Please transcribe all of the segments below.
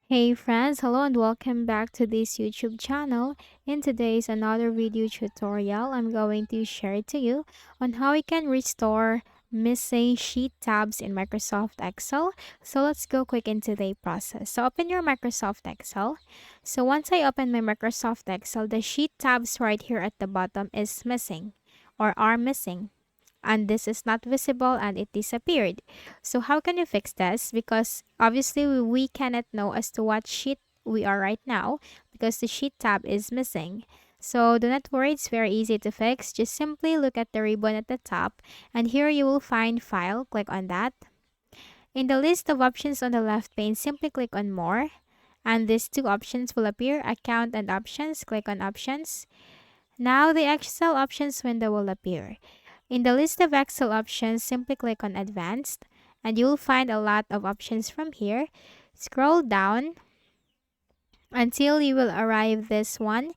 Hey friends, hello and welcome back to this YouTube channel. In today's another video tutorial, I'm going to share to you on how we can restore missing sheet tabs in Microsoft Excel. So let's go quick into the process. So open your Microsoft Excel. So once I open my Microsoft Excel, the sheet tabs right here at the bottom is missing or are missing, and this is not visible and it disappeared. So how can you fix this? Because obviously we cannot know as to what sheet we are right now because the sheet tab is missing. So do not worry, it's very easy to fix. Just simply look at the ribbon at the top, and here you will find file. Click on that. In the list of options on the left pane, simply click on more, and these two options will appear: account and options. Click on options. Now the Excel options window will appear. In the list of Excel options, simply click on Advanced, and you'll find a lot of options from here. Scroll down until you will arrive this one,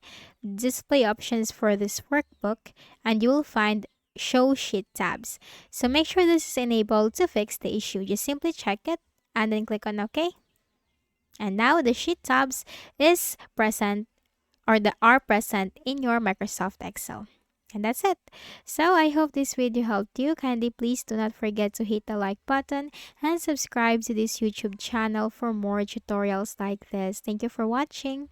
Display Options for this workbook, and you'll find Show Sheet tabs. So make sure this is enabled to fix the issue. Just simply check it and then click on OK. And now the Sheet tabs is present, or the are present in your Microsoft Excel. And that's it. So I hope this video helped you. Kindly please do not forget to hit the like button and subscribe to this YouTube channel for more tutorials like this. Thank you for watching.